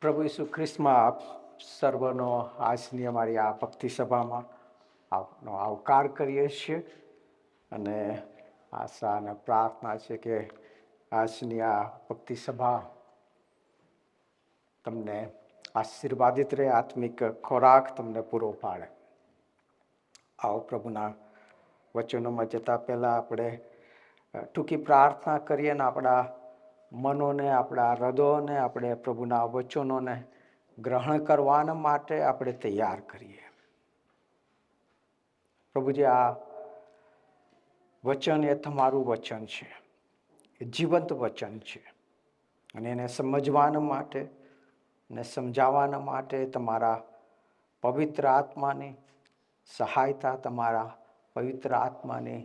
પ્રભુ ઈસુ ખ્રિસ્તમાં આપ સર્વનો આજની અમારી આ ભક્તિ સભામાં આપનો આવકાર કરીએ છીએ અને આશા અને પ્રાર્થના છે કે આજની આ ભક્તિ સભા તમને આશીર્વાદિત રહે, આત્મિક ખોરાક તમને પૂરો પાડે. આવો પ્રભુના વચનોમાં જતા પહેલાં આપણે ટૂંકી પ્રાર્થના કરીએ ને આપણા મનોને, આપણા હૃદયોને આપણે પ્રભુના વચનોને ગ્રહણ કરવાના માટે આપણે તૈયાર કરીએ. પ્રભુજી, આ વચન એ તમારું વચન છે, એ જીવંત વચન છે અને એને સમજવાના માટે ને સમજાવવાના માટે તમારા પવિત્ર આત્માની સહાયતા, તમારા પવિત્ર આત્માની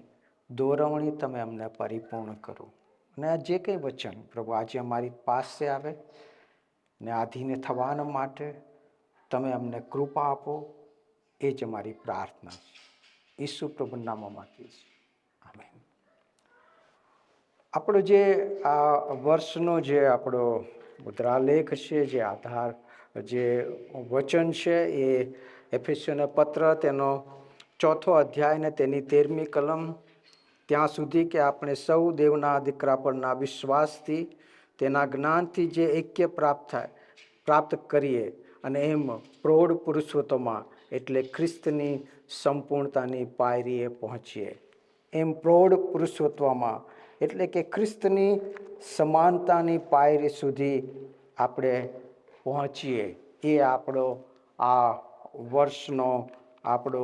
દોરવણી તમે અમને પરિપૂર્ણ કરો. અને આ જે કંઈ વચન પ્રભુ આજે અમારી પાસે આવે ને આધીન થવાના માટે તમે અમને કૃપા આપો, એ જ અમારી પ્રાર્થના છે. ઈસુ પ્રભુના નામમાં કહીશ, આમેન. આપણો જે આ વર્ષનો જે આપણો મુદ્રાલેખ છે, જે આધાર જે વચન છે, એ એફેસીઓનો પત્ર તેનો 4થો અધ્યાય ને તેની 13મી કલમ, ત્યાં સુધી કે આપણે સૌ દેવના દીકરા પરના વિશ્વાસથી તેના જ્ઞાનથી જે એક્ય પ્રાપ્ત કરીએ અને એમ પ્રૌઢ પુરુષોત્તમમાં એટલે ખ્રિસ્તની સંપૂર્ણતાની પાયરીએ પહોંચીએ. એમ પ્રૌઢ પુરુષોત્તમમાં એટલે કે ખ્રિસ્તની સમાનતાની પાયરી સુધી આપણે પહોંચીએ. એ આપણો આ વર્ષનો આપણો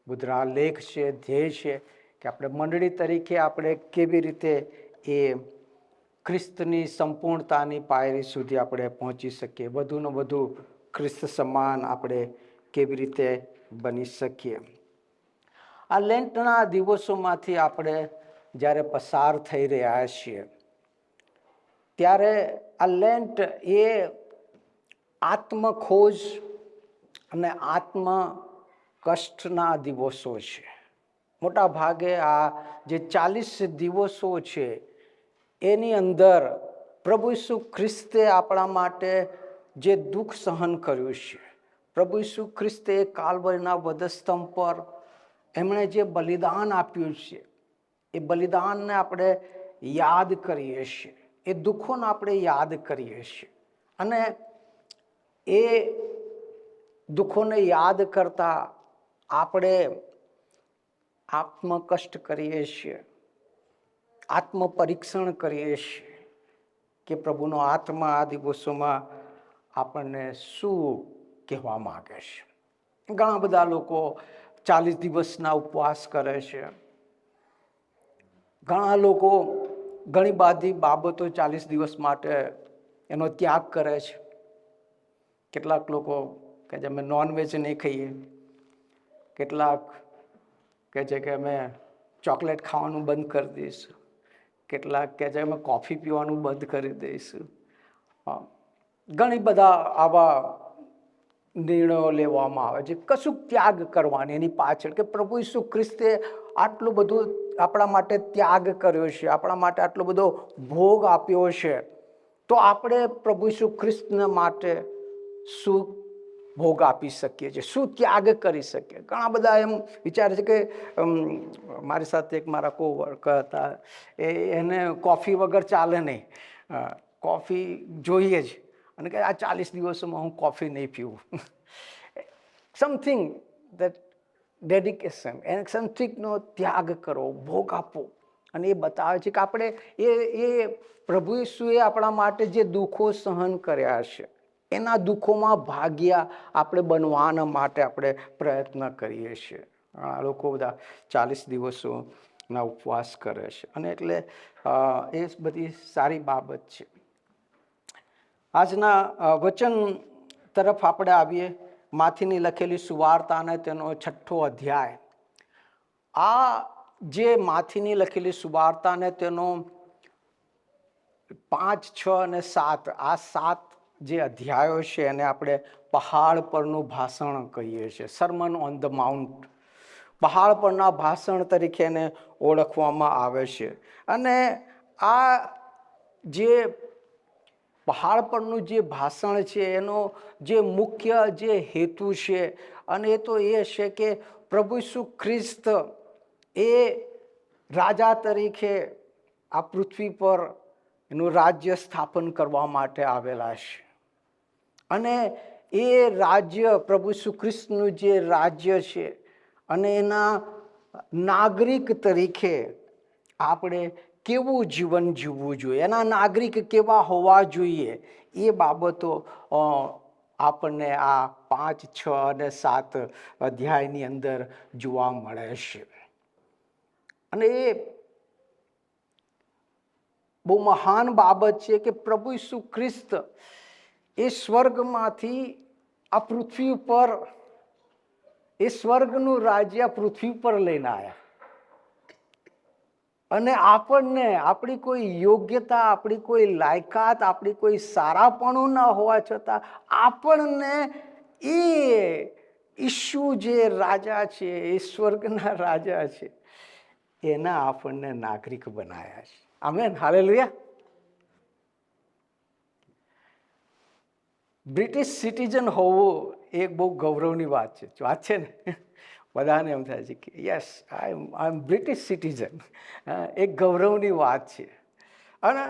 મુદ્રાલેખ છે, ધ્યેય છે કે આપણે મંડળી તરીકે આપણે કેવી રીતે એ ખ્રિસ્તની સંપૂર્ણતાની પાયરી સુધી આપણે પહોંચી શકીએ, વધુને વધુ ખ્રિસ્ત સમાન આપણે કેવી રીતે બની શકીએ. આ લેન્ટના દિવસોમાંથી આપણે જ્યારે પસાર થઈ રહ્યા છીએ ત્યારે આ લેન્ટ એ આત્મખોજ અને આત્મ કષ્ટના દિવસો છે. મોટા ભાગે આ જે 40 દિવસો છે એની અંદર પ્રભુ ઈસુ ખ્રિસ્તે આપણા માટે જે દુઃખ સહન કર્યું છે, પ્રભુ ઈસુ ખ્રિસ્તે કાલ્વરીના વધસ્તંભ પર એમણે જે બલિદાન આપ્યું છે, એ બલિદાનને આપણે યાદ કરીએ છીએ, એ દુઃખોને આપણે યાદ કરીએ છીએ અને એ દુઃખોને યાદ કરતા આપણે આત્મકષ્ટ કરીએ છીએ, આત્મપરીક્ષણ કરીએ છીએ કે પ્રભુનો આત્મા આ દિવસોમાં આપણને શું કહેવા માંગે છે. ઘણા બધા લોકો 40 દિવસના ઉપવાસ કરે છે. ઘણા લોકો ઘણી બધી બાબતો 40 દિવસ માટે એનો ત્યાગ કરે છે. કેટલાક લોકો કે જે અમે નોનવેજ નહીં ખાઈએ, કેટલાક કહે છે કે અમે ચોકલેટ ખાવાનું બંધ કરી દઈશું, કેટલાક કહે છે અમે કોફી પીવાનું બંધ કરી દઈશું. ઘણી બધા આવા નિર્ણયો લેવામાં આવે છે, કશું ત્યાગ કરવાની એની પાછળ કે પ્રભુ ઈસુ ખ્રિસ્તે આટલું બધું આપણા માટે ત્યાગ કર્યો છે, આપણા માટે આટલો બધો ભોગ આપ્યો છે, તો આપણે પ્રભુ ઈસુ ખ્રિસ્તના માટે શું ભોગ આપી શકીએ છીએ, શું ત્યાગ કરી શકીએ. ઘણા બધા એમ વિચારે છે કે મારી સાથે એક મારા કોવર્કર હતા, એને કોફી વગર ચાલે નહીં, કોફી જોઈએ જ અને કે આ 40 દિવસોમાં હું કોફી નહીં પીવું. સમથિંગ દેટ ડેડિકેશન એને સમથિંગનો ત્યાગ કરો, ભોગ આપો. અને એ બતાવે છે કે આપણે એ પ્રભુ ઈસુએ આપણા માટે જે દુઃખો સહન કર્યા છે એના દુઃખોમાં ભાગ્યા આપણે બનવાના માટે આપણે પ્રયત્ન કરીએ છીએ. આ લોકો બધા 40 દિવસોના ઉપવાસ કરે છે અને એટલે એ બધી સારી બાબત છે. આજના વચન તરફ આપણે આવીએ. માથીની લખેલી સુવાર્તા અને તેનો 6થો અધ્યાય. આ જે માથીની લખેલી સુવાર્તા અને તેનો 5, 6 અને 7, આ 7 જે અધ્યાયો છે એને આપણે પહાડ પરનું ભાષણ કહીએ છીએ, સરમન ઓન ધ માઉન્ટ. પહાડ પરના ભાષણ તરીકે એને ઓળખવામાં આવે છે. અને આ જે પહાડ પરનું જે ભાષણ છે એનો જે મુખ્ય જે હેતુ છે અને એ તો એ છે કે પ્રભુ ઈસુ ખ્રિસ્ત એ રાજા તરીકે આ પૃથ્વી પર એનું રાજ્ય સ્થાપન કરવા માટે આવેલા છે. અને એ રાજ્ય પ્રભુ ઈસુ ખ્રિસ્તનું જે રાજ્ય છે અને એના નાગરિક તરીકે આપણે કેવું જીવન જીવવું જોઈએ, એના નાગરિક કેવા હોવા જોઈએ, એ બાબતો આપણને આ 5, 6 અને 7 અધ્યાયની અંદર જોવા મળે છે. અને એ બહુ મહાન બાબત છે કે પ્રભુ ઈસુ ખ્રિસ્ત એ સ્વર્ગમાંથી આ પૃથ્વી ઉપર એ સ્વર્ગનું રાજ્ય પૃથ્વી પર લઈને આવ્યા. અને આપણને આપણી કોઈ યોગ્યતા, આપણી કોઈ લાયકાત, આપણી કોઈ સારાપણું ન હોવા છતાં આપણને એ ઈસુ જે રાજા છે, એ સ્વર્ગના રાજા છે, એના આપણને નાગરિક બનાવ્યા છે. Amen, hallelujah. બ્રિટિશ સિટીઝન હોવું એ બહુ ગૌરવની વાત છે ને. બધાને એમ થાય છે કે યસ, આઈ એમ બ્રિટિશ સિટીઝન. એક ગૌરવની વાત છે. અને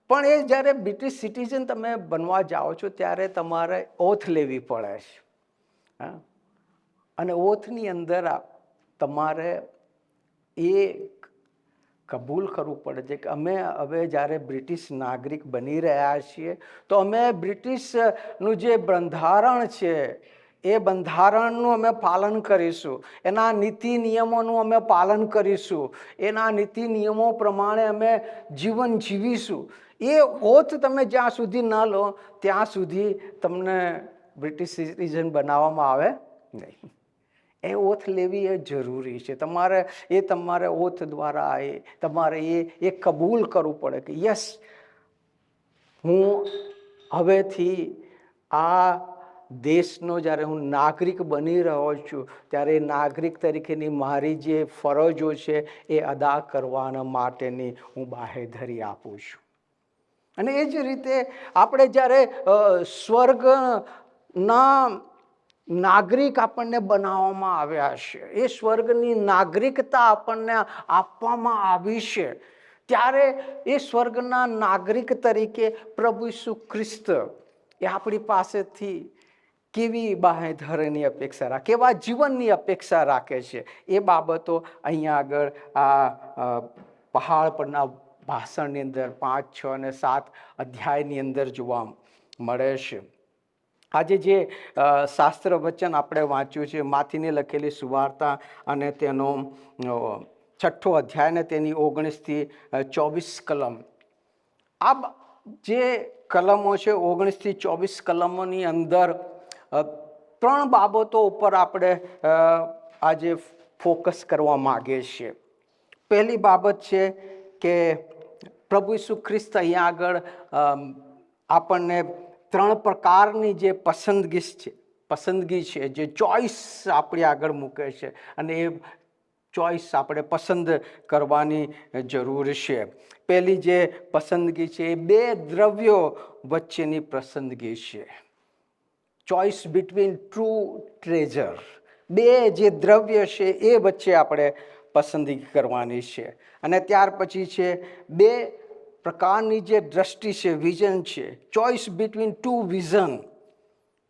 પણ એ જ્યારે બ્રિટિશ સિટીઝન તમે બનવા જાઓ છો ત્યારે તમારે ઓથ લેવી પડે છે. અને ઓથની અંદર તમારે એ કબૂલ કરવું પડે છે કે અમે હવે જ્યારે બ્રિટિશ નાગરિક બની રહ્યા છીએ તો અમે બ્રિટિશનું જે બંધારણ છે એ બંધારણનું અમે પાલન કરીશું, એના નીતિ નિયમોનું અમે પાલન કરીશું, એના નીતિ નિયમો પ્રમાણે અમે જીવન જીવીશું. એ ઓથ તમે જ્યાં સુધી ન લો ત્યાં સુધી તમને બ્રિટિશ સિટીઝન બનાવવામાં આવે નહીં. એ ઓથ લેવી એ જરૂરી છે. તમારે ઓથ દ્વારા તમારે એ કબૂલ કરવું પડે કે યસ, હું હવેથી આ દેશનો જ્યારે હું નાગરિક બની રહ્યો છું ત્યારે નાગરિક તરીકેની મારી જે ફરજો છે એ અદા કરવાના માટેની હું બાહેધરી આપું છું. અને એ જ રીતે આપણે જ્યારે સ્વર્ગના નાગરિક આપણને બનાવવામાં આવ્યા છે, એ સ્વર્ગની નાગરિકતા આપણને આપવામાં આવી છે, ત્યારે એ સ્વર્ગના નાગરિક તરીકે પ્રભુ ઈસુ ખ્રિસ્ત એ આપણી પાસેથી કેવી બાહેધરીની અપેક્ષા રાખે, કેવા જીવનની અપેક્ષા રાખે છે, એ બાબતો અહીંયા આગળ આ પહાડ પરના ભાષણની અંદર 5, 6 અને 7 અધ્યાયની અંદર જોવા મળે છે. આજે જે શાસ્ત્ર વચન આપણે વાંચ્યું છે માથીની લખેલી સુવાર્તા અને તેનો 6 અધ્યાય ને તેની 19 થી 24 કલમ, આ જે કલમો છે 19 થી 24 કલમોની અંદર 3 બાબતો ઉપર આપણે આજે ફોકસ કરવા માંગીએ છીએ. પહેલી બાબત છે કે પ્રભુ ઈસુ ખ્રિસ્ત અહીંયા આગળ આપણને 3 પ્રકારની જે પસંદગી છે, જે ચોઈસ આપણી આગળ મૂકે છે, અને એ ચોઈસ આપણે પસંદ કરવાની જરૂર છે. પહેલી જે પસંદગી છે એ 2 દ્રવ્યો વચ્ચેની પસંદગી છે. ચોઈસ બિટવીન ટ્રુ ટ્રેઝર, 2 જે દ્રવ્ય છે એ વચ્ચે આપણે પસંદગી કરવાની છે. અને ત્યાર પછી છે 2 પ્રકારની જે દ્રષ્ટિ છે, વિઝન છે. ચોઈસ બિટવીન 2 વિઝન,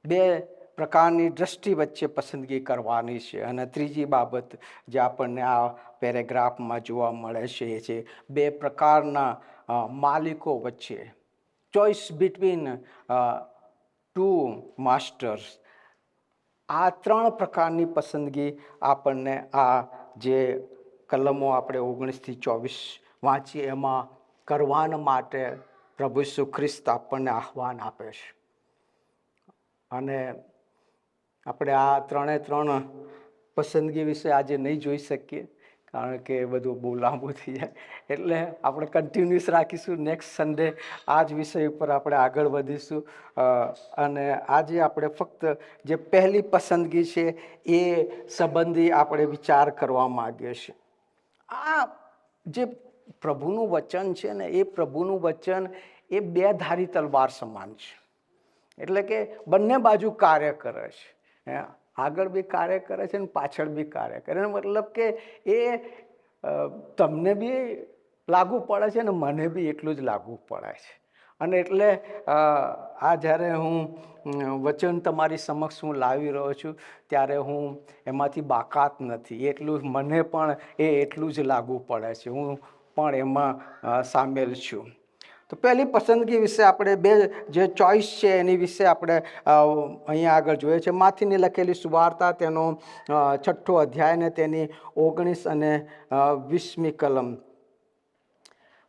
2 પ્રકારની દ્રષ્ટિ વચ્ચે પસંદગી કરવાની છે. અને ત્રીજી બાબત જે આપણને આ પેરેગ્રાફમાં જોવા મળે છે એ છે 2 પ્રકારના માલિકો વચ્ચે, ચોઈસ બિટવીન 2 માસ્ટર્સ. આ 3 પ્રકારની પસંદગી આપણને આ જે કલમો આપણે 19 થી 24 વાંચીએ એમાં કરવાના માટે પ્રભુ ઈસુ ખ્રિસ્ત આપણને આહ્વાન આપે છે. અને આપણે આ 3 પસંદગી વિશે આજે નહીં જોઈ શકીએ કારણ કે બધું બહુ લાંબુ થઈ જાય, એટલે આપણે કન્ટિન્યુઅસ રાખીશું. નેક્સ્ટ સન્ડે આ જ વિષય ઉપર આપણે આગળ વધીશું. અને આજે આપણે ફક્ત જે પહેલી પસંદગી છે એ સંબંધી આપણે વિચાર કરવા માંગીએ છીએ. આ જે પ્રભુનું વચન છે ને, એ પ્રભુનું વચન એ બે ધારી તલવાર સમાન છે. એટલે કે બંને બાજુ કાર્ય કરે છે, આગળ બી કાર્ય કરે છે ને પાછળ બી કાર્ય કરે. મતલબ કે એ તમને બી લાગુ પડે છે ને મને બી એટલું જ લાગુ પડે છે. અને એટલે આ જ્યારે હું વચન તમારી સમક્ષ હું લાવી રહ્યો છું ત્યારે હું એમાંથી બાકાત નથી, એટલું મને પણ એટલું જ લાગુ પડે છે, હું પણ એમાં સામેલ છું. તો પહેલી પસંદગી વિશે આપણે બે જે ચોઈસ છે એની વિશે આપણે અહીંયા આગળ જોઈએ છે. માથીની લખેલી સુવાર્તા તેનો 6 અધ્યાય ને તેની 19 અને 20મી કલમ.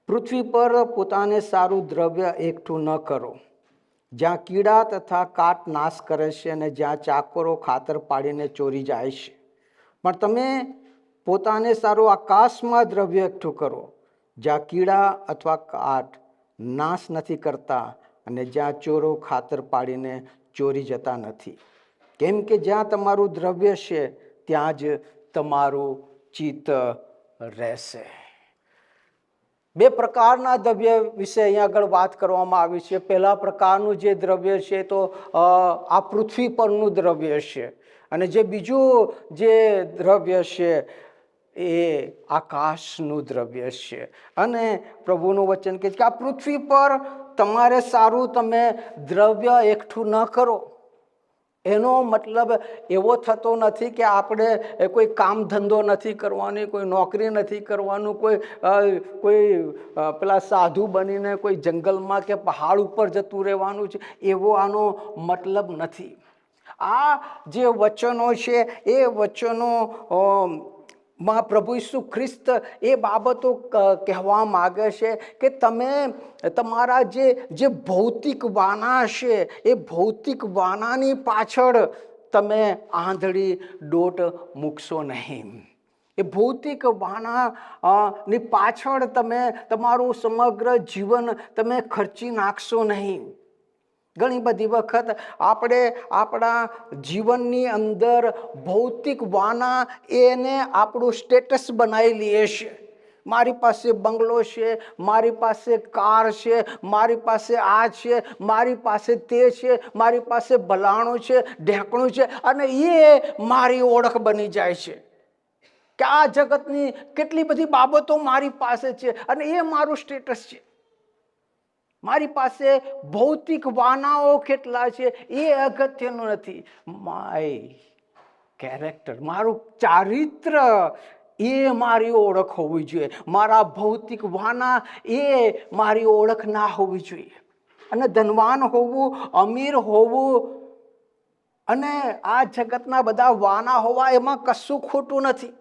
પૃથ્વી પર પોતાને સારું દ્રવ્ય એકઠું ન કરો, જ્યાં કીડા તથા કાટ નાશ કરે છે અને જ્યાં ચાકરો ખાતર પાડીને ચોરી જાય છે. પણ તમે પોતાને સારું આકાશમાં દ્રવ્ય એકઠું કરો, જ્યાં કીડા અથવા કાટ નાશ નથી કરતા અને જ્યાં ચોરો ખાતર પાડીને ચોરી જતા નથી. કેમ કે જ્યાં તમારું દ્રવ્ય છે ત્યાં જ તમારું ચિત્ત રહેશે. બે પ્રકારના દ્રવ્ય વિશે અહીંયા આગળ વાત કરવામાં આવી છે. પહેલા પ્રકારનું જે દ્રવ્ય છે તો આ પૃથ્વી પરનું દ્રવ્ય છે, અને જે બીજું જે દ્રવ્ય છે એ આકાશનું દ્રવ્ય છે. અને પ્રભુનું વચન કહે છે કે આ પૃથ્વી પર તમારે સારું તમે દ્રવ્ય એકઠું ન કરો. એનો મતલબ એવો થતો નથી કે આપણે કોઈ કામ ધંધો નથી કરવાની, કોઈ નોકરી નથી કરવાનું, કોઈ પેલા સાધુ બનીને કોઈ જંગલમાં કે પહાડ ઉપર જતું રહેવાનું છે, એવો આનો મતલબ નથી. આ જે વચનો છે એ વચનો માં પ્રભુ ઈસુ ખ્રિસ્ત એ બાબતો કહેવા માગે છે કે તમે તમારા જે ભૌતિક વાના છે એ ભૌતિક વાનાની પાછળ તમે આંધળી દોટ મૂકશો નહીં. એ ભૌતિક વાના ની પાછળ તમે તમારું સમગ્ર જીવન તમે ખર્ચી નાખશો નહીં. ઘણી બધી વખત આપણે આપણા જીવનની અંદર ભૌતિક વાના એને આપણું સ્ટેટસ બનાવી લઈએ છીએ. મારી પાસે બંગલો છે, મારી પાસે કાર છે, મારી પાસે આ છે, મારી પાસે તે છે, મારી પાસે ભલાણું છે, ઢેકણું છે, અને એ મારી ઓળખ બની જાય છે કે આ જગતની કેટલી બધી બાબતો મારી પાસે છે અને એ મારું સ્ટેટસ છે. મારી પાસે ભૌતિક વાનાઓ કેટલા છે એ અગત્યનું નથી. માય કેરેક્ટર, મારું ચારિત્ર એ મારી ઓળખ હોવી જોઈએ. મારા ભૌતિક વાના એ મારી ઓળખ ના હોવી જોઈએ. અને ધનવાન હોવું, અમીર હોવું અને આ જગતના બધા વાના હોવા એમાં કશું ખોટું નથી.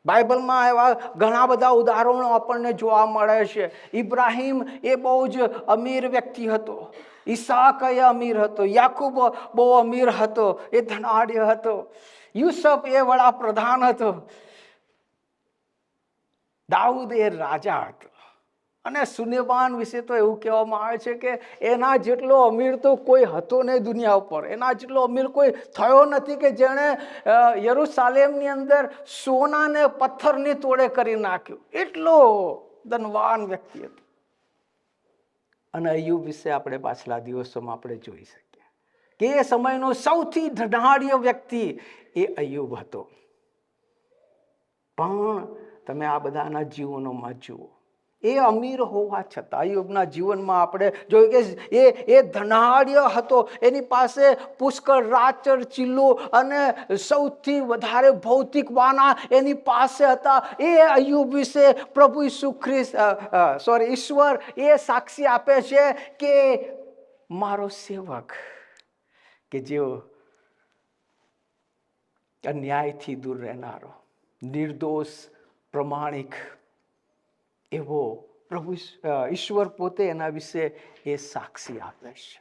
બાઇબલમાં એવા ઘણા બધા ઉદાહરણો આપણને જોવા મળે છે. ઇબ્રાહિમ એ બહુ જ અમીર વ્યક્તિ હતો, ઈસાક એ અમીર હતો, યાકૂબ બહુ અમીર હતો, એ ધનાઢ્ય હતો, યુસુફ એ વડાપ્રધાન હતો, દાઉદ એ રાજા હતો. અને સુલેમાન વિશે તો એવું કહેવામાં આવે છે કે એના જેટલો અમીર તો કોઈ હતો નહીં દુનિયા ઉપર. એના જેટલો અમીર કોઈ થયો નથી કે જેણે યરુશાલેમની અંદર સોનાને પથ્થરની તોડે કરી નાખ્યું. એટલો ધનવાન વ્યક્તિ હતો. અને અય્યુબ વિશે આપણે પાછલા દિવસોમાં આપણે જોઈ શકીએ કે એ સમયનો સૌથી ધનાઢ્ય વ્યક્તિ એ અય્યુબ હતો. પણ તમે આ બધાના જીવનોમાં જુઓ, એ અમીર હોવા છતાં અય્યુબના જીવનમાં આપણે જોયું કે એ ધનાઢ્ય હતો. એની પાસે પુષ્કળ રાચર ચીલો અને સૌથી વધારે ભૌતિક વાના એની પાસે હતા. એ અય્યુબ વિશે પ્રભુ ઈસુ ખ્રિસ્ત ઈશ્વર એ સાક્ષી આપે છે કે મારો સેવક કે જેઓ અન્યાયથી દૂર રહેનારો, નિર્દોષ, પ્રમાણિક, એવો પ્રભુ ઈશ્વર પોતે એના વિશે એ સાક્ષી આપે છે.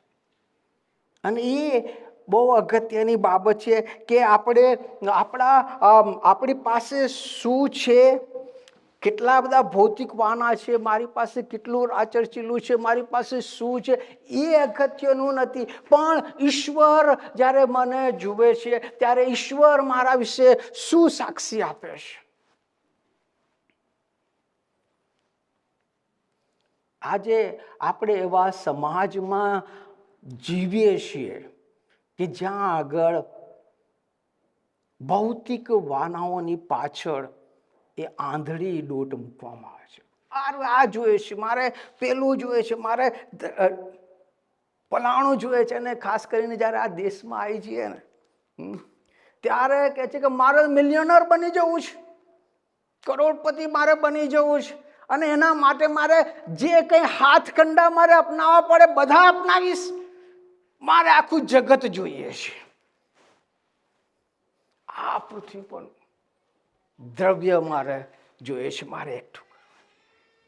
અને એ બહુ અગત્યની બાબત છે કે આપણી પાસે શું છે, કેટલા બધા ભૌતિક વાના છે, મારી પાસે કેટલું રાચરચીલું છે, મારી પાસે શું છે, એ અગત્યનું નથી. પણ ઈશ્વર જ્યારે મને જુએ છે ત્યારે ઈશ્વર મારા વિશે શું સાક્ષી આપે છે. આજે આપણે એવા સમાજમાં જીવીએ છીએ કે જ્યાં આગળ ભૌતિક વાનાઓની પાછળ એ આંધળી દોટ મૂકવામાં આવે છે. આ જોઈએ છે, મારે પેલું જોઈએ છે, મારે પલાણું જોઈએ છે. અને ખાસ કરીને જ્યારે આ દેશમાં આવી જઈએ ને ત્યારે કહે છે કે મારે મિલિયનર બની જવું છે, કરોડપતિ મારે બની જવું છે, અને એના માટે મારે જે કંઈ હાથકંડા મારે અપનાવવા પડે બધા અપનાવીશ, મારે આખું જગત જોઈએ છે. આ પૃથ્વી પર દ્રવ્ય મારે જોઈએ છે, મારે એકઠું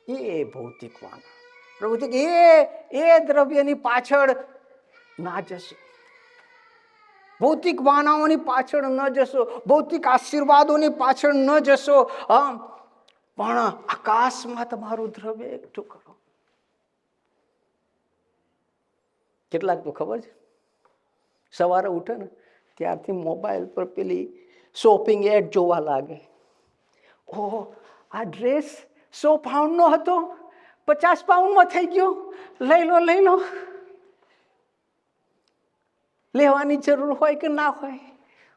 એ ભૌતિક વાના. પ્રભુ કે એ દ્રવ્યની પાછળ ના જશો, ભૌતિક વાનાઓની પાછળ ન જશો, ભૌતિક આશીર્વાદોની પાછળ ન જશો, પણ આકાશમાં તમારું દ્રવ્ય એકઠું કરો. કેટલાક તો ખબર છે, સવારે ઉઠે ને ત્યારથી મોબાઈલ પર પેલી શોપિંગ એડ જોવા લાગે. ઓહો, આ ડ્રેસ 100 પાઉન્ડનો હતો, 50 પાઉન્ડમાં થઈ ગયો, લઈ લો લઈ લો. લેવાની જરૂર હોય કે ના હોય,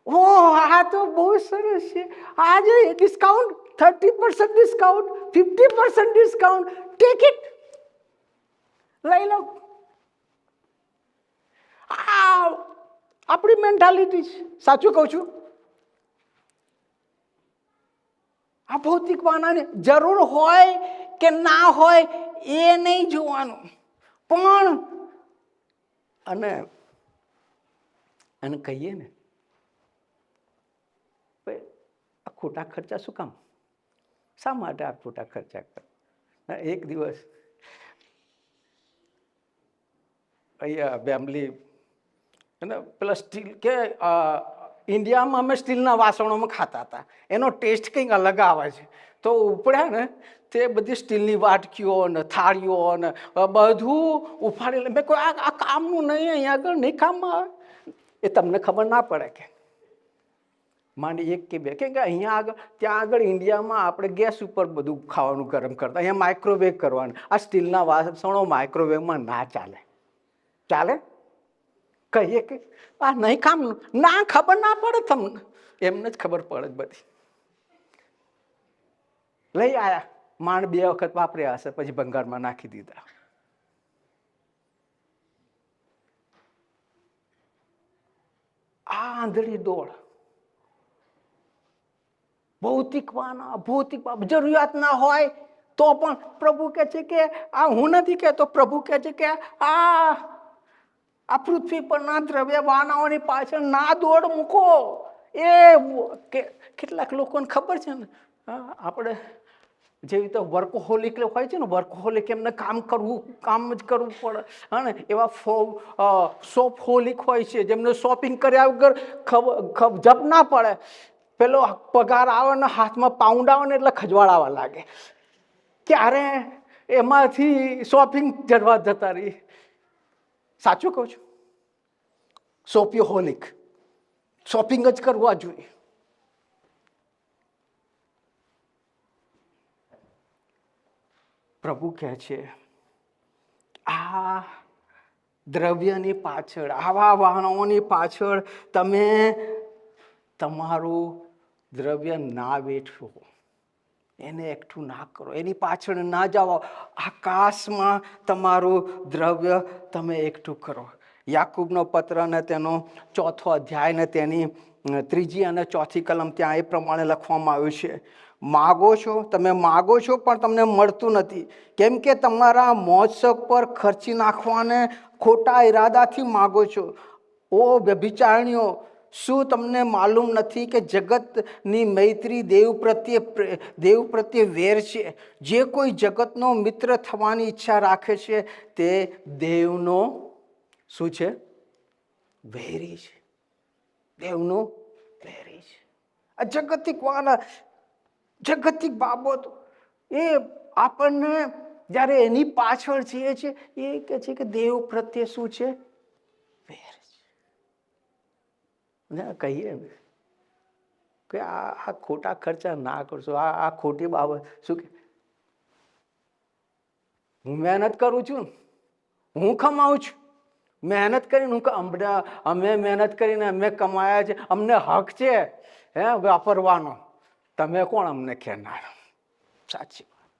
ઓહ આ તો બહુ સરસ છે, આજે discount, 30% discount, 50% discount, take it, લઈ લો. આ આપણી મેન્ટાલિટી છે. સાચું કહું છું? આ ભૌતિક વાનાની જરૂર હોય કે ના હોય એ નહીં જોવાનું, પણ અને કહીએ ને આ ખોટા ખર્ચા શું કામ, શા માટે આ ખોટા ખર્ચા કર. એક દિવસ અહીંયા ફેમિલી પેલા સ્ટીલ કે ઇન્ડિયામાં અમે સ્ટીલના વાસણોમાં ખાતા હતા, એનો ટેસ્ટ કંઈક અલગ આવે છે. તો ઉપડ્યા ને તે બધી સ્ટીલની વાટકીઓ ને થાળીઓ ને બધું ઉફાડી લે. મેં કોઈ આ કામનું નહીં, અહીંયા આગળ નહીં કામમાં આવે. એ તમને ખબર ના પડે કે માંડી એક કે બે, કે અહીંયા આગળ ત્યાં આગળ ઇન્ડિયામાં આપણે ગેસ ઉપર બધું ખાવાનું ગરમ કરતા, અહીંયા માઇક્રોવેવ કરવાનું. આ સ્ટીલના વાસણો માઇક્રોવેવમાં ના ચાલે. ચાલે? કહીએ કે આ નહીં કામનું, ના ખબર ના પડે તમને, એમને જ ખબર પડે બધી. લઈ આયા, માંડ 2 વખત વાપર્યા હશે, પછી ભંગારમાં નાખી દીધા. આ આંધળી દોડ, ભૌતિક વાના, ભૌતિક જરૂરિયાત ના હોય તો પણ પ્રભુ કહે છે કે આ હું નથી કહેતો, પ્રભુ કહે છે કે આ પૃથ્વી પરના દ્રવ્ય વાનાઓની પાછળ ના દોડ મૂકો. એ કેટલાક લોકોને ખબર છે ને, આપણે જેવી રીતે વર્કહોલિક હોય છે ને, વર્કહોલિક એમને કામ જ કરવું પડે. હા, એવા શોપહોલિક હોય છે જેમને શોપિંગ કર્યા વગર જપ ના પડે. પેલો પગાર આવે ને હાથમાં પાઉન્ડ આવે ને એટલે ખજવાડાવા લાગે, ક્યારે એમાંથી શોપિંગ જડવા જતા રહી. સાચું કહું છું? શોપિયોહોલિક, શોપિંગ જ કરવા જોઈએ. પ્રભુ કહે છે આ દ્રવ્યની પાછળ, આવા વાહનોની પાછળ તમે તમારું દ્રવ્ય ના વેઠો, એને એકઠું ના કરો, એની પાછળ ના જાઓ. આકાશમાં તમારું દ્રવ્ય તમે એકઠું કરો. યાકૂબનો પત્ર ને તેનો 4થો અધ્યાય ને તેની 3જી અને 4થી કલમ ત્યાં એ પ્રમાણે લખવામાં આવ્યું છે. માગો છો, તમે માગો છો પણ તમને મળતું નથી, કેમ કે તમારા મોજશોખ પર ખર્ચી નાખવાને ખોટા ઈરાદાથી માગો છો. ઓ વ્યભિચારણીઓ, શું તમને માલુમ નથી કે જગતની મૈત્રી દેવ પ્રત્યે વેર છે? જે કોઈ જગતનો મિત્ર થવાની ઈચ્છા રાખે છે તે દેવનો શું છે? વેરી છે. દેવનો વેરી છે. આ જગતિક બાબતો એ આપણને જ્યારે એની પાછળ છીએ છે, એ કહે છે કે દેવ પ્રત્યે શું છે? વેર છે. કહીએ ને કે આ ખોટા ખર્ચા ના કરશો, આ ખોટી બાબત. શું કે હું મહેનત કરું છું, હું કમાઉં છું, મહેનત કરીને અમે મહેનત કરીને અમે કમાયા છે, અમને હક છે વાપરવાનો. તમે કોણ અમને કહેનાર? સાચી વાત.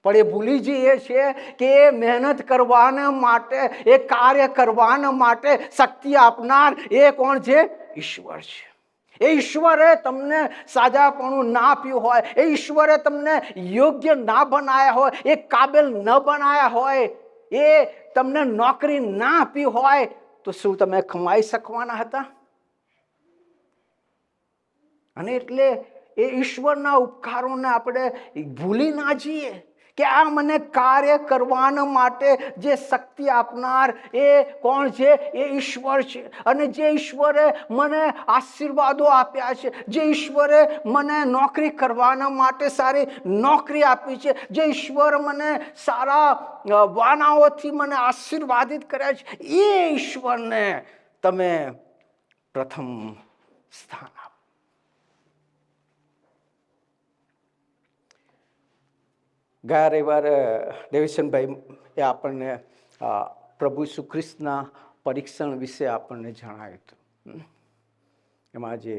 પણ એ ભૂલી જઈએ છે કે મહેનત કરવાના માટે, એ કાર્ય કરવાના માટે શક્તિ આપનાર એ કોણ છે? ઈશ્વર છે. એ ઈશ્વરે તમને સાજાપણું ના આપ્યું હોય, એ ઈશ્વરે તમને યોગ્ય ના બનાયા હોય, એ કાબિલ ન બનાયા હોય, એ તમને નોકરી ના આપી હોય, તો શું તમે કમાઈ શકવાના હતા? અને એટલે એ ઈશ્વરના ઉપકારોને આપણે ભૂલી ના જઈએ કે આ મને કાર્ય કરવાના માટે જે શક્તિ આપનાર એ કોણ છે? એ ઈશ્વર છે. અને જે ઈશ્વરે મને આશીર્વાદો આપ્યા છે, જે ઈશ્વરે મને નોકરી કરવાના માટે સારી નોકરી આપી છે, જે ઈશ્વર મને સારા વાનાઓથી મને આશીર્વાદિત કર્યા છે, એ ઈશ્વરને તમે પ્રથમ સ્થાન આપો. ગયા રવિવારે દેવીશનભાઈ એ આપણને પ્રભુ ઈસુ ખ્રિસ્તના પરીક્ષણ વિશે આપણને જણાવ્યું હતું. એમાં જે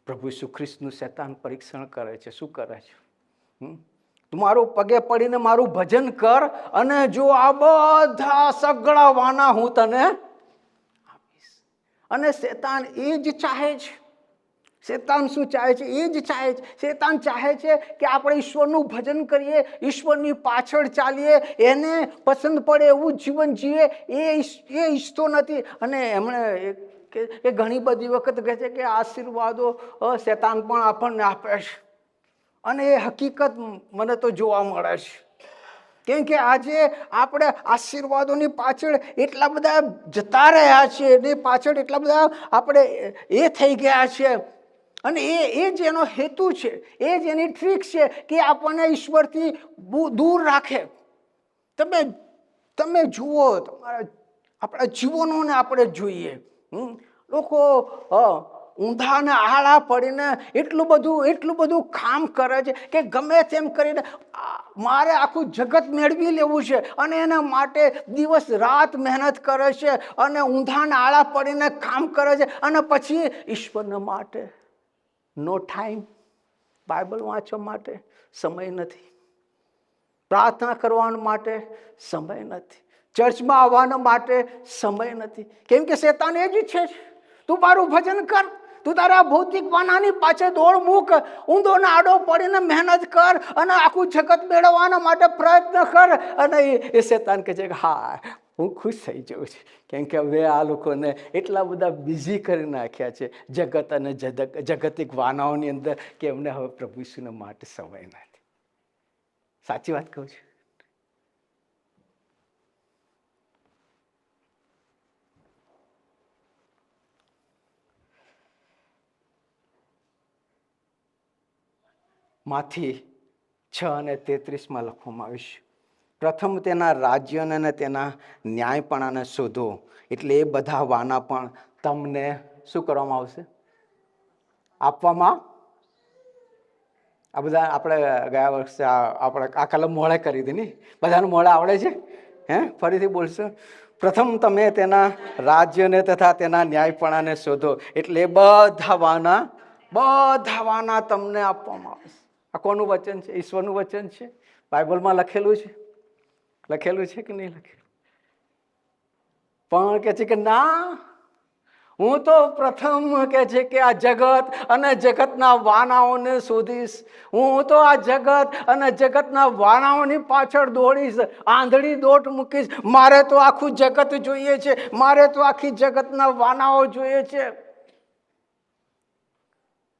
પ્રભુ ઈસુ ખ્રિસ્તનું શેતાન પરીક્ષણ કરે છે, શું કરે છે? તું મારું પગે પડીને મારું ભજન કર, અને જો આ બધા સગળા વાના હું તને આપીશ. અને શેતાન એ જ ચાહે છે. શેતાન શું ચાહે છે? એ જ ચાહે છે. શેતાન ચાહે છે કે આપણે ઈશ્વરનું ભજન કરીએ, ઈશ્વરની પાછળ ચાલીએ, એને પસંદ પડે એવું જીવન જીવે. એ ઈચ્છતો નથી. અને એમણે કે ઘણી બધી વખત કહે છે કે આશીર્વાદો શેતાન પણ આપણને આપે છે. અને એ હકીકત મને તો જોવા મળે છે. કેમ કે આજે આપણે આશીર્વાદોની પાછળ એટલા બધા જતા રહ્યા છીએ, એની પાછળ એટલા બધા આપણે એ થઈ ગયા છે. અને એ જ એનો હેતુ છે, એ જ એની ટ્રીક છે કે આપણને ઈશ્વરથી દૂર રાખે. તમે જુઓ, આપણા જીવનોને આપણે જોઈએ. લોકો ઊંધા ને આળા પડીને એટલું બધું કામ કરે છે કે ગમે તેમ કરીને મારે આખું જગત મેળવી લેવું છે, અને એના માટે દિવસ રાત મહેનત કરે છે, અને ઊંધા ને આળા પડીને કામ કરે છે. અને પછી ઈશ્વરના માટે નો ટાઈમ, બાઇબલ વાંચવા માટે સમય નથી, પ્રાર્થના કરવા માટે સમય નથી, ચર્ચમાં આવવાના માટે સમય નથી. કેમ કે શેતાન એ જ ઈચ્છે છે તું મારું ભજન કર, તું તારા ભૌતિક વાનાની પાછળ દોડ મૂક, ઊંધો ને આડો પડીને મહેનત કર, અને આખું જગત મેળવવાના માટે પ્રયત્ન કર. અને એ શેતાન કહે છે કે હા, હું ખુશ થઈ જાઉં છું. કેમ કે હવે આ લોકોને એટલા બધા બિઝી કરી નાખ્યા છે જગત અને જગતિક વાનાઓની અંદર, કે એમને હવે પ્રભુ ઈસુના માટે સમય નથી. સાચી વાત કહું છું? માંથી 6:33 લખવામાં આવ્યું છે, પ્રથમ તેના રાજ્યને અને તેના ન્યાયપણાને શોધો, એટલે એ બધા વાના પણ તમને શું કરવામાં આવશે? આપવામાં. આ બધા આપણે ગયા વર્ષે આપણે આ કલમ મોડે કરી હતી ને, બધાને મોડે આવડે છે? ફરીથી બોલશો? પ્રથમ તમે તેના રાજ્યને તથા તેના ન્યાયપણાને શોધો, એટલે બધા વાના તમને આપવામાં આવશે. આ કોનું વચન છે? ઈશ્વરનું વચન છે. બાઇબલમાં લખેલું છે કે નહીં લખેલું? પણ કે છે કે ના, હું તો પ્રથમ કે છે કે આ જગત અને જગતના વાનાઓને શોધીશ. હું તો આ જગત અને જગતના વાનાઓની પાછળ દોડીશ, આંધળી દોટ મૂકીશ. મારે તો આખું જગત જોઈએ છે, મારે તો આખી જગતના વાનાઓ જોઈએ છે.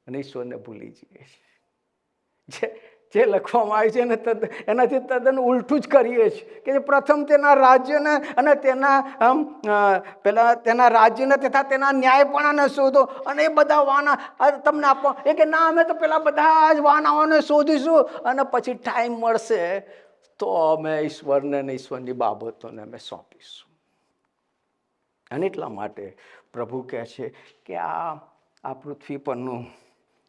અને ઈશ્વરને ભૂલી જઈએ છે. જે લખવામાં આવે છે ને એનાથી તદ્દન ઉલટું જ કરીએ છીએ કે પ્રથમ તેના રાજ્યને અને તેના રાજ્યને તથા તેના ન્યાયપણાને શોધો, અને એ બધા વાના તમને આપો. એ કે ના, અમે તો પેલા બધા જ વાનાઓને શોધીશું, અને પછી ટાઈમ મળશે તો અમે ઈશ્વરને અને ઈશ્વરની બાબતોને અમે સોંપીશું. અને એટલા માટે પ્રભુ કહે છે કે આ પૃથ્વી પરનું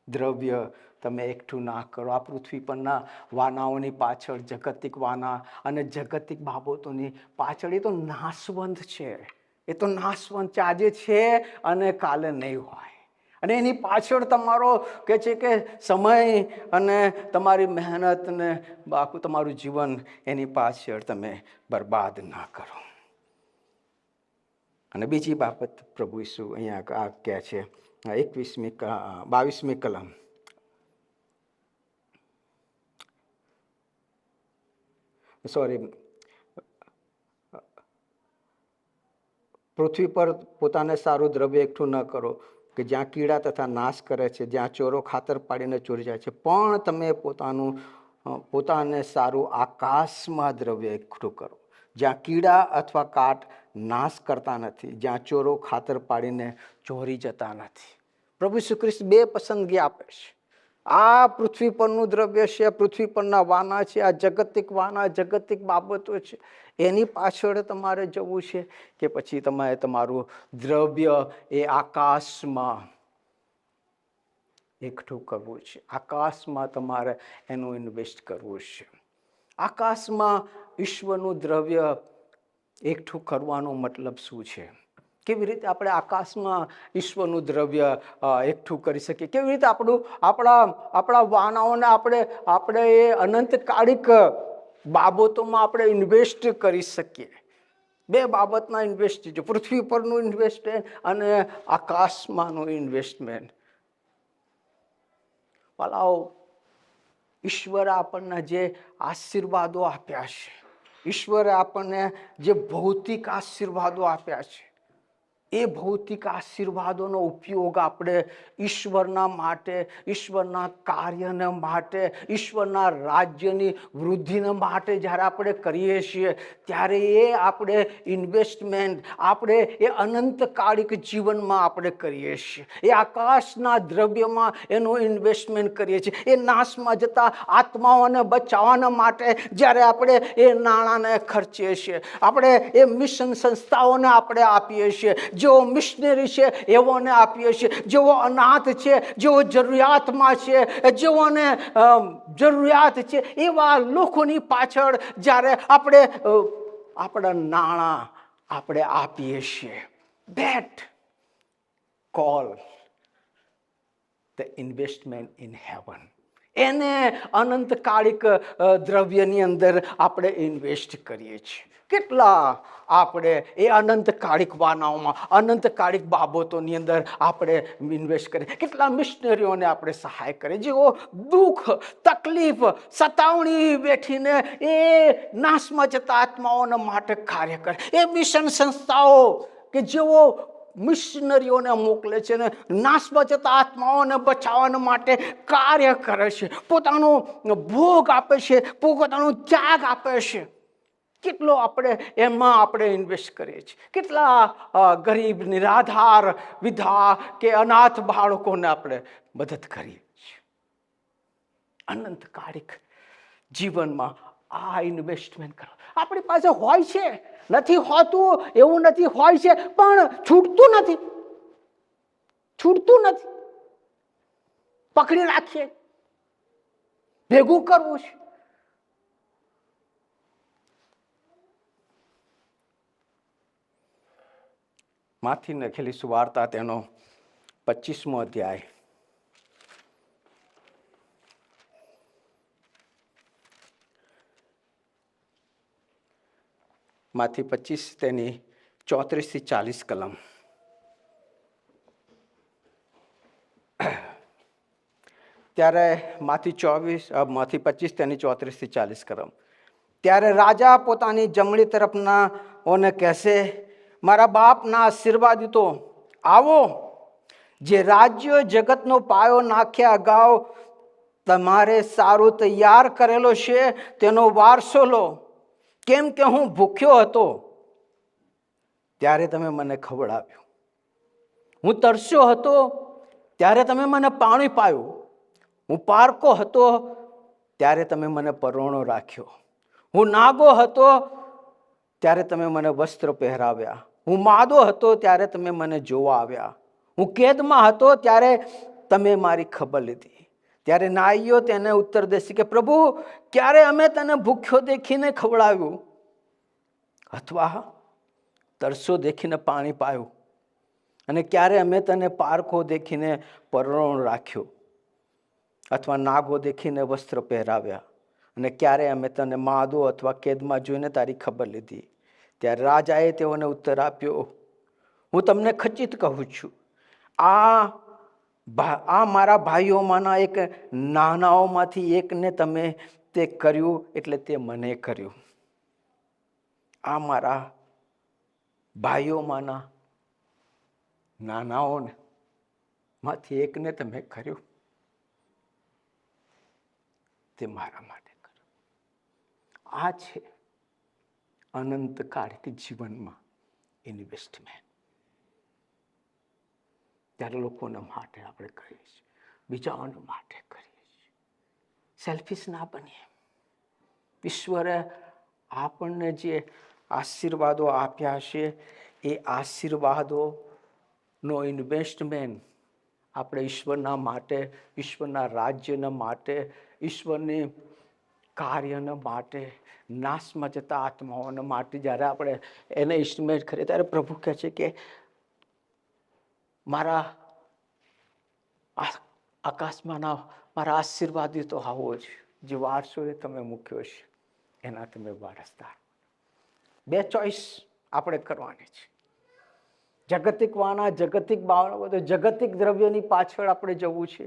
દ્રવ્ય તમે એકઠું ના કરો. આ પૃથ્વી પરના વાનાઓની પાછળ, જગતિક વાના અને જગતિક બાબતોની પાછળ, એ તો નાશવંત છે. એ તો નાશવંત છે, આજે છે અને કાલે નહીં હોય. અને એની પાછળ તમારો કે છે કે સમય અને તમારી મહેનત ને આખું તમારું જીવન એની પાછળ તમે બરબાદ ના કરો. અને બીજી બાબત પ્રભુ ઈસુ અહીંયા આ કહે છે, 22મી કલમ. સોરી, પૃથ્વી પર પોતાને સારું દ્રવ્ય એકઠું ન કરો કે જ્યાં કીડા તથા નાશ કરે છે, જ્યાં ચોરો ખાતર પાડીને ચોરી જાય છે, પણ તમે પોતાને સારું આકાશમાં દ્રવ્ય એકઠું કરો, જ્યાં કીડા અથવા કાટ નાશ કરતા નથી, જ્યાં ચોરો ખાતર પાડીને ચોરી જતા નથી. પ્રભુ ઈસુ ખ્રિસ્ત બે પસંદગી આપે છે. આ પૃથ્વી પરનું દ્રવ્ય છે, પૃથ્વી પરના વાના છે, આ જગતિક વાના, જગતિક બાબતો છે, એની પાછળ તમારે જવું છે કે પછી તમારે તમારું દ્રવ્ય એ આકાશમાં એકઠું કરવું છે, આકાશમાં તમારે એનું ઇન્વેસ્ટ કરવું છે. આકાશમાં ઈશ્વરનું દ્રવ્ય એકઠું કરવાનો મતલબ શું છે? કેવી રીતે આપણે આકાશમાં ઈશ્વરનું દ્રવ્ય એકઠું કરી શકીએ? કેવી રીતે આપણા વાનાઓને આપણે એ અનંતકાળિક બાબતોમાં આપણે ઇન્વેસ્ટ કરી શકીએ? બે બાબતના ઇન્વેસ્ટ છે, પૃથ્વી પરનું ઇન્વેસ્ટમેન્ટ અને આકાશમાંનું ઇન્વેસ્ટમેન્ટ. વાલાઓ, ઈશ્વરે આપણને જે આશીર્વાદો આપ્યા છે, ઈશ્વરે આપણને જે ભૌતિક આશીર્વાદો આપ્યા છે, એ ભૌતિક આશીર્વાદોનો ઉપયોગ આપણે ઈશ્વરના માટે, ઈશ્વરના કાર્યને માટે, ઈશ્વરના રાજ્યની વૃદ્ધિને માટે જ્યારે આપણે કરીએ છીએ, ત્યારે એ આપણે ઇન્વેસ્ટમેન્ટ આપણે એ અનંતકાળિક જીવનમાં આપણે કરીએ છીએ. એ આકાશના દ્રવ્યમાં એનું ઇન્વેસ્ટમેન્ટ કરીએ છીએ. એ નાશમાં જતા આત્માઓને બચાવવાના માટે જ્યારે આપણે એ નાણાંને ખર્ચીએ છીએ, આપણે એ મિશન સંસ્થાઓને આપણે આપીએ છીએ, જેઓ મિશનરી છે એવોને આપીએ છીએ, જેઓ અનાથ છે, જેઓ જરૂરિયાતમાં છે, જેઓને જરૂરિયાત છે, એવા લોકોની પાછળ જ્યારે આપણે આપણા નાણાં આપણે આપીએ છીએ, that call the investment in heaven. એને અનંતકાળિક દ્રવ્યની અંદર આપણે ઇન્વેસ્ટ કરીએ છીએ. કેટલા આપણે એ અનંતકાળિક વાનાઓમાં, અનંતકાળિક બાબતોની અંદર આપણે ઇન્વેસ્ટ કરીએ. કેટલા મિશનરીઓને આપણે સહાય કરીએ, જેઓ દુઃખ, તકલીફ, સતાવણી બેઠીને એ નાશમાં જતા આત્માઓના માટે કાર્ય કરે. એ મિશન સંસ્થાઓ કે જેઓ મિશનરીઓને મોકલે છે ને નાશમાં જતા આત્માઓને બચાવવા માટે કાર્ય કરે છે, પોતાનો ભોગ આપે છે, પોતાનો ત્યાગ આપે છે. કેટલો આપણે એમાં આપણે ઇન્વેસ્ટ કરીએ છીએ. કેટલા ગરીબ, નિરાધાર, વિધવા કે અનાથ બાળકોને આપણે મદદ કરીએ છીએ. અનંતકાળિક જીવનમાં આ ઇન્વેસ્ટમેન્ટ કરો. આપણી પાસે હોય છે, નથી હોતું એવું નથી, હોય છે પણ છૂટતું નથી, પકડી રાખીએ, ભેગું કરવું છે. માથી લખેલી સુવાર્તા તેનો 25મો અધ્યાય, માંથી 25 તેની 34 થી 40 કલમ. ત્યારે માંથી 25 તેની 34 થી 40 કલમ. ત્યારે રાજા પોતાની જમણી તરફના ઓને કહેશે, મારા બાપના આશીર્વાદિતો, આવો, જે રાજ્ય જગતનો પાયો નાખ્યા અગાઉ તમારે સારું તૈયાર કરેલો છે તેનો વારસો લો. કેમ કે હું ભૂખ્યો હતો ત્યારે તમે મને ખવડાવ્યું, હું તરસ્યો હતો ત્યારે તમે મને પાણી પાયું, હું પારકો હતો ત્યારે તમે મને પરોણો રાખ્યો, હું નાગો હતો ત્યારે તમે મને વસ્ત્ર પહેરાવ્યા, હું માદો હતો ત્યારે તમે મને જોવા આવ્યા, હું કેદમાં હતો ત્યારે તમે મારી ખબર લીધી? ત્યારે નાઈઓ તેને ઉત્તર દેશે કે પ્રભુ, ક્યારે અમે તને ભૂખ્યો દેખીને ખવડાવ્યું, અથવા તરસો દેખીને પાણી પાયું? અને ક્યારે અમે તને પારખો દેખીને પરણો રાખ્યો, અથવા નાગો દેખીને વસ્ત્ર પહેરાવ્યા? અને ક્યારે અમે તને માદો અથવા કેદમાં જોઈને તારી ખબર લીધી? ત્યારે રાજાએ તેઓને ઉત્તર આપ્યો, હું તમને ખચિત કહું છું, આ મારા ભાઈઓમાંના એક નાનાઓમાંથી એકને તમે તે કર્યું, એટલે તે મને કર્યું. આ મારા ભાઈઓમાંના નાનાઓને માંથી એકને તમે કર્યું, તે મારા માટે કર્યું. આ છે અનંતકાળિક જીવનમાં ઇન્વેસ્ટમેન્ટ. ત્યારે લોકોના માટે આપણે કરીએ છીએ, બીજાઓના માટે કરીએ છીએ. સેલ્ફિશ ના બનીએ. ઈશ્વરે આપણને જે આશીર્વાદો આપ્યા છે, એ આશીર્વાદોનો ઇન્વેસ્ટમેન્ટ આપણે ઈશ્વરના માટે, ઈશ્વરના રાજ્યના માટે, ઈશ્વરની કાર્યના માટે, નાશમાં જતા આત્માઓના માટે જ્યારે આપણે એને ઇન્વેસ્ટ કરીએ, ત્યારે પ્રભુ કહે છે કે મારા આકાશમાંના મારા આશીર્વાદી તો આવો જ, જે વારસો એ તમે મૂક્યો છે એના તમે વારસદાર. બે ચોઈસ આપણે કરવાની છે. જાગતિક વાના, જાગતિક બાવના, બધું જાગતિક દ્રવ્યની પાછળ આપણે જવું છે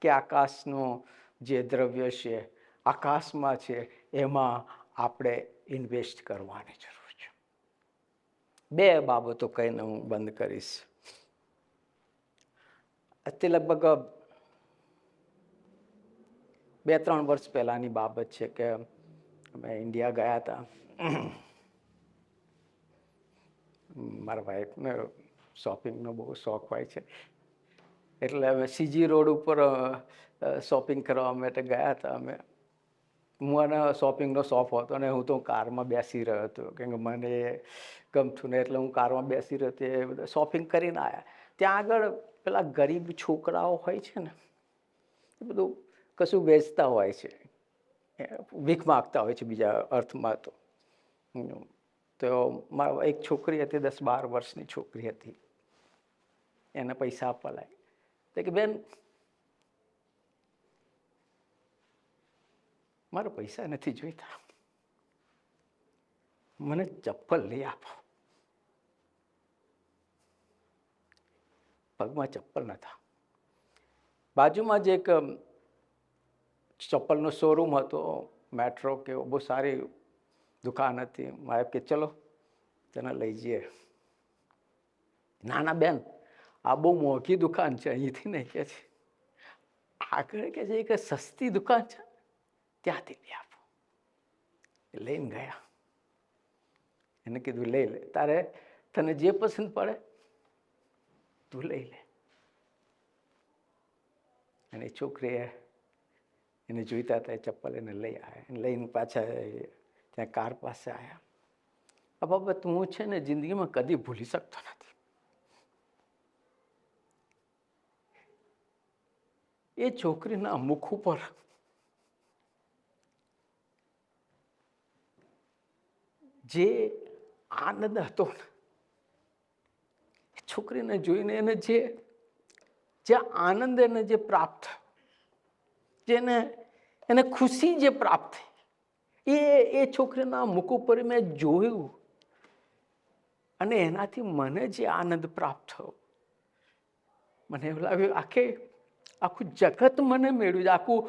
કે આકાશનું જે દ્રવ્ય છે, આકાશમાં છે, એમાં આપણે ઇન્વેસ્ટ કરવાની જરૂર છે. બે બાબતો કહીને હું બંધ કરીશ. તે લગભગ 2-3 વર્ષ પહેલાની બાબત છે કે અમે ઇન્ડિયા ગયા હતા. મારા વાઈફને શોપિંગનો બહુ શોખ હોય છે, એટલે અમે સીજી રોડ ઉપર શોપિંગ કરવા માટે ગયા હતા. મને શોપિંગનો શોખ હતો ને હું તો કારમાં બેસી રહ્યો હતો, કેમ કે મને ગમતું ને, એટલે હું કારમાં બેસી રહ્યો તે બધા શોપિંગ કરીને આવ્યા. ત્યાં આગળ પેલા ગરીબ છોકરાઓ હોય છે ને, એ બધું કશું વેચતા હોય છે, ભીખ માગતા હોય છે બીજા અર્થમાં. તો મારા એક છોકરી હતી, 10-12 વર્ષની છોકરી હતી, એને પૈસા આપવા લાગી. તો કે બેન, મારે પૈસા નથી જોઈતા, મને ચપ્પલ લઈ આપો. પગમાં ચપ્પલ નતા. બાજુમાં જ એક ચપ્પલનો શોરૂમ હતો, મેટ્રો કે બહુ સારી દુકાન હતી. મારે કે ચલો તને લઈ જઈએ. ના ના બેન, આ બહુ મોંઘી દુકાન છે, અહીંથી નહીં કે છે, આગળ કે છે એક સસ્તી દુકાન છે, ત્યાંથી લઈ આપો. લઈને ગયા. એને કીધું લઈ લે, તારે તને જે પસંદ પડે તું લઈ લે. અને છોકરીએ એને જોઈતા હતા ચપ્પલ, એને લઈ આવ્યા. લઈને પાછા ત્યાં કાર પાસે આવ્યા. આ બાબત હું છે ને જિંદગીમાં કદી ભૂલી શકતો નથી. એ છોકરીના મુખ ઉપર જે આનંદ હતો ને, છોકરીને જોઈને એને જે આનંદ એને જે પ્રાપ્ત થયો, જેને એને ખુશી જે પ્રાપ્ત થઈ, એ છોકરીના મુખ ઉપર મેં જોયું. અને એનાથી મને જે આનંદ પ્રાપ્ત થયો, મને એવું લાગ્યું આખું જગત મને મેળવ્યું. આખું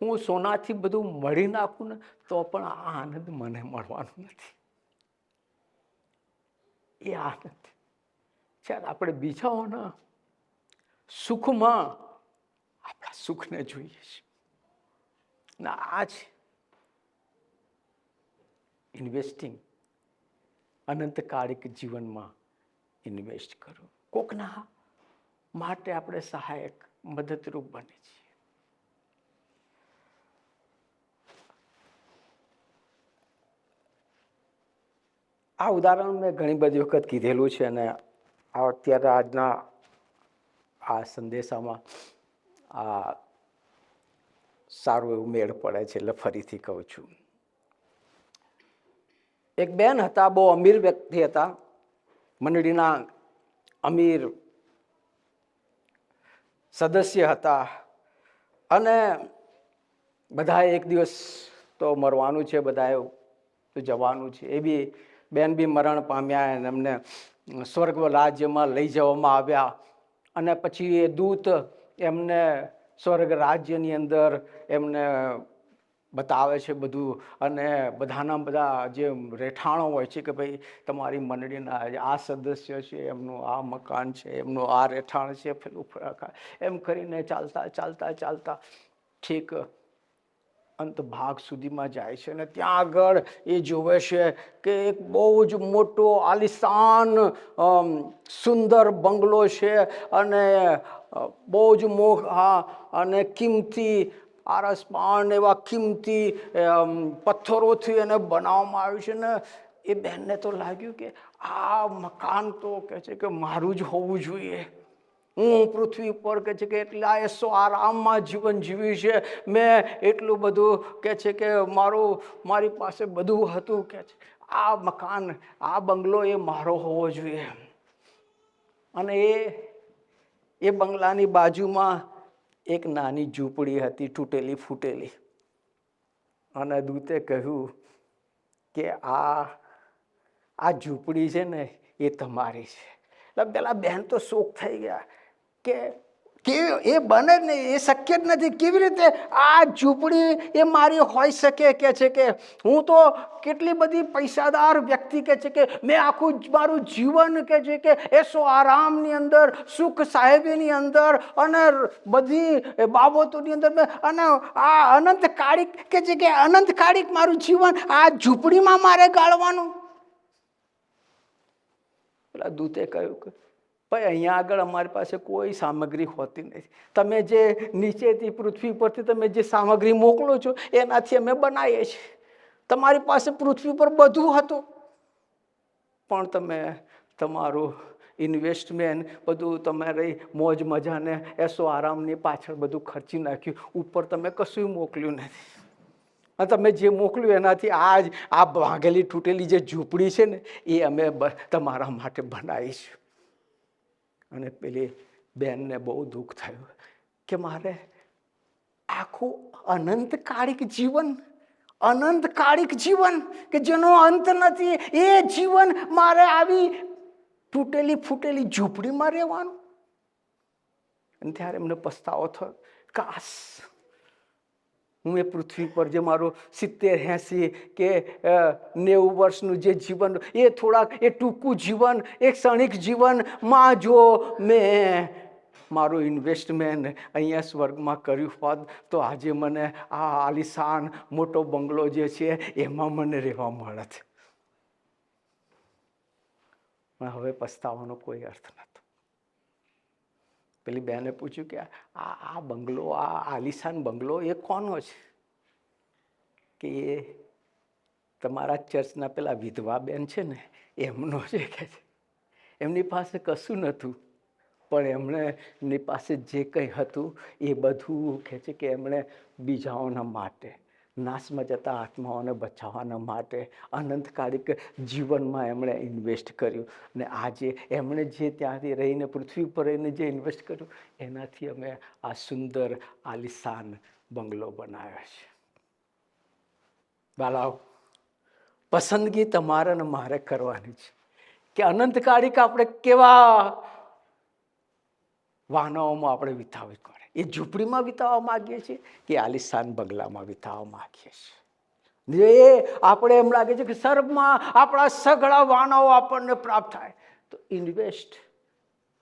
હું સોનાથી બધું મળી નાખું ને તો પણ આ આનંદ મને મળવાનું નથી. એ આનંદ જ્યારે આપણે બીજાઓના સુખમાં આપણા સુખને જોઈએ છીએ. અને આ જ ઇન્વેસ્ટિંગ, અનંતકાળિક જીવનમાં ઇન્વેસ્ટ કરો. કોકના માટે આપણે સહાયક, મદદરૂપ બને છીએ. આ ઉદાહરણ મેં ઘણી બધી વખત કીધેલું છે, અને અત્યારે આજના આ સંદેશામાં આ સારું એવું મેળ પડે છે. એટલે ફરીથી કહું છું, એક બેન હતા, બહુ અમીર વ્યક્તિ હતા, મંડળીના અમીર સદસ્ય હતા. અને બધાએ એક દિવસ તો મરવાનું છે, બધાએ તો જવાનું છે. એ બી બેન બી મરણ પામ્યા અને એમને સ્વર્ગ રાજ્યમાં લઈ જવામાં આવ્યા. અને પછી એ દૂત એમને સ્વર્ગ રાજ્યની અંદર એમને બતાવે છે બધું. અને બધાના બધા જે રહેઠાણો હોય છે કે ભાઈ તમારી મંડળીના આ સદસ્ય છે, એમનું આ મકાન છે, એમનું આ રહેઠાણ છે, પેલું એમ કરીને ચાલતા ચાલતા ચાલતા ઠીક અંત ભાગ સુધીમાં જાય છે. અને ત્યાં આગળ એ જોવે છે કે એક બહુ જ મોટો આલિશાન સુંદર બંગલો છે. અને બહુ જ મોટા અને કિંમતી આરસપાન એવા કિંમતી પથ્થરોથી એને બનાવવામાં આવ્યું છે. ને એ બહેનને તો લાગ્યું કે આ મકાન તો કહે છે કે મારું જ હોવું જોઈએ. હું પૃથ્વી પર કહે છે કે એટલા એસો આરામમાં જીવન જીવ્યું છે મેં, એટલું બધું કહે છે કે મારી પાસે બધું હતું. કહે છે આ મકાન, આ બંગલો એ મારો હોવો જોઈએ. અને એ બંગલાની બાજુમાં એક નાની ઝૂંપડી હતી, તૂટેલી ફૂટેલી. અને દૂતે કહ્યું કે આ ઝૂંપડી છે ને એ તમારી છે. એટલે પેલા બહેન તો શોક થઈ ગયા કે એ બને જ નહીં, એ શક્ય જ નથી. કેવી રીતે આ ઝૂંપડી એ મારી હોઈ શકે? કે છે કે હું તો કેટલી બધી પૈસાદાર વ્યક્તિ કે છે કે મેં આખું મારું જીવન કે છે કે એસો આરામની અંદર, સુખ સાહેબીની અંદર અને બધી બાબતોની અંદર અને આ અનંત કાળિક કે છે કે અનંત કાળિક મારું જીવન આ ઝૂંપડીમાં મારે ગાળવાનું. પેલા દૂતે કહ્યું કે ભાઈ અહીંયા આગળ અમારી પાસે કોઈ સામગ્રી હોતી નથી. તમે જે નીચેથી પૃથ્વી પરથી તમે જે સામગ્રી મોકલો છો એનાથી અમે બનાવીએ છીએ. તમારી પાસે પૃથ્વી પર બધું હતું, પણ તમે તમારું ઇન્વેસ્ટમેન્ટ બધું તમારી મોજ મજાને એસો આરામની પાછળ બધું ખર્ચી નાખ્યું. ઉપર તમે કશું મોકલ્યું નથી. અને તમે જે મોકલ્યું એનાથી આ ભાગેલી તૂટેલી જે ઝૂંપડી છે ને એ અમે તમારા માટે બનાવીશું. અને પેલી બેનને બહુ દુઃખ થયું કે મારે આખું અનંતકાળિક જીવન, અનંતકાળિક જીવન કે જેનો અંત નથી, એ જીવન મારે આવી તૂટેલી ફૂટેલી ઝૂંપડીમાં રહેવાનું. અને ત્યારે એમને પસ્તાવો થયો, કાશ હું એ પૃથ્વી પર જે મારું 70-80 કે 90 વર્ષનું જે જીવન, એ થોડાક એ ટૂંકું જીવન, એક ક્ષણિક જીવનમાં જો મેં મારું ઇન્વેસ્ટમેન્ટ અહીંયા સ્વર્ગમાં કર્યું હોત તો આજે મને આ આલિશાન મોટો બંગલો જે છે એમાં મને રહેવા મળત. હવે પસ્તાવાનો કોઈ અર્થ નથી. પેલી બેને પૂછ્યું કે આ બંગલો, આ આલિશાન બંગલો એ કોનો છે? કે એ તમારા ચર્ચના પેલા વિધવા બેન છે ને એમનો છે. કે એમની પાસે કશું નહોતું, પણ એમની પાસે જે કંઈ હતું એ બધું કહે છે કે એમણે બીજાઓના માટે, નાશમાં જતા આત્માઓને બચાવવાના માટે અનંતકાળિક જીવનમાં એમણે ઇન્વેસ્ટ કર્યું. અને આજે એમણે જે ત્યાંથી રહીને પૃથ્વી પર રહીને જે ઇન્વેસ્ટ કર્યું એનાથી અમે આ સુંદર આલિશાન બંગલો બનાવ્યો છે. બાળાઓ, પસંદગી તમારે ને મારે કરવાની છે કે અનંતકાળિક આપણે કેવા વાહનોમાં આપણે વિતાવવી પડે. એ ઝૂંપડીમાં વિતાવવા માંગીએ છીએ કે આલિશાન બંગલામાં વિતાવવા માંગીએ છીએ? જે આપણે એમ લાગે છે કે સ્વર્ગમાં આપણા સઘળા વાહનો આપણને પ્રાપ્ત થાય, તો ઇન્વેસ્ટ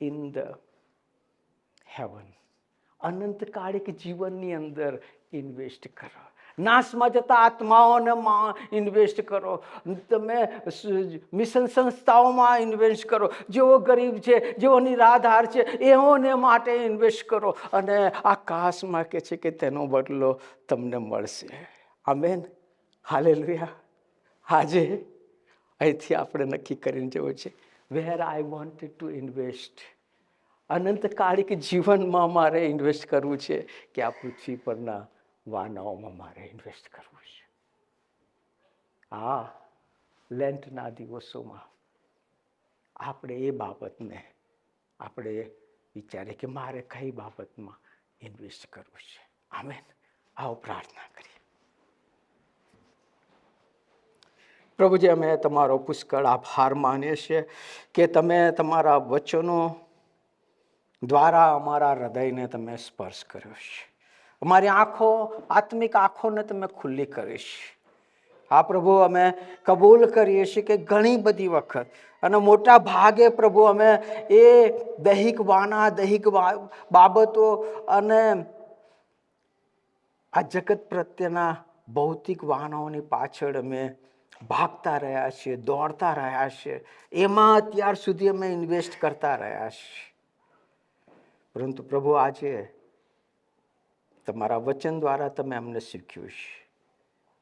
ઇન ધ હેવન. અનંતકાળિક જીવનની અંદર ઇન્વેસ્ટ કરો. નાશમાં જતા આત્માઓને ઇન્વેસ્ટ કરો. તમે મિશન સંસ્થાઓમાં ઇન્વેસ્ટ કરો. જેઓ ગરીબ છે, જેઓ નિરાધાર છે, એઓને માટે ઇન્વેસ્ટ કરો. અને આકાશમાં કે છે કે તેનો બદલો તમને મળશે. Amen, hallelujah. આજે અહીંથી આપણે નક્કી કરીને જવું છે, વેર આઈ વોન્ટેડ ટુ ઇન્વેસ્ટ. અનંતકાળિક જીવનમાં મારે ઇન્વેસ્ટ કરવું છે કે આ પૃથ્વી પરના વાનાઓમાં મારે ઇન્વેસ્ટ કરવું છે? હા, લેન્ટના દિવસોમાં આપણે એ બાબતને આપણે વિચારીએ કે મારે કઈ બાબતમાં ઇન્વેસ્ટ કરવું છે. આમેન. આવો પ્રાર્થના કરીએ. પ્રભુજી, અમે તમારો પુષ્કળ આભાર માનીએ છીએ કે તમે તમારા વચનો દ્વારા અમારા હૃદયને તમે સ્પર્શ કર્યો છે. અમારી આંખો, આત્મિક આંખોને તમે ખુલ્લી કરી છે. હા પ્રભુ, અમે કબૂલ કરીએ છીએ કે ઘણી બધી વખત અને મોટા ભાગે પ્રભુ અમે એ દૈહિક વાના, દૈહિક બાબતો અને આ જગત પ્રત્યેના ભૌતિક વાનાઓની પાછળ અમે ભાગતા રહ્યા છીએ, દોડતા રહ્યા છીએ. એમાં અત્યાર સુધી અમે ઇન્વેસ્ટ કરતા રહ્યા છીએ. પરંતુ પ્રભુ, આજે તમારા વચન દ્વારા તમે અમને શીખ્યું છે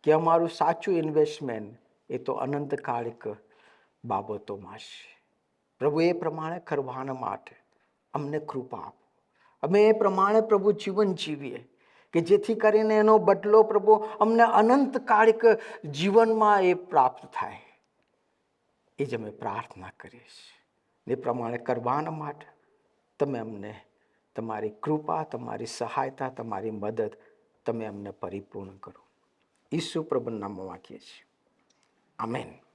કે અમારું સાચું ઇન્વેસ્ટમેન્ટ એ તો અનંતકાળિક બાબતોમાં છે. પ્રભુ, એ પ્રમાણે કરવાના માટે અમને કૃપા આપો. અમે એ પ્રમાણે પ્રભુ જીવન જીવીએ કે જેથી કરીને એનો બદલો પ્રભુ અમને અનંતકાળિક જીવનમાં એ પ્રાપ્ત થાય. એ જ અમે પ્રાર્થના કરીએ છીએ. એ પ્રમાણે કરવાના માટે તમે અમને તમારી કૃપા, તમારી સહાયતા, તમારી મદદ તમે અમને પરિપૂર્ણ કરો. ઈસુ પ્રભુના નામમાં વાંચીએ છીએ. આમેન.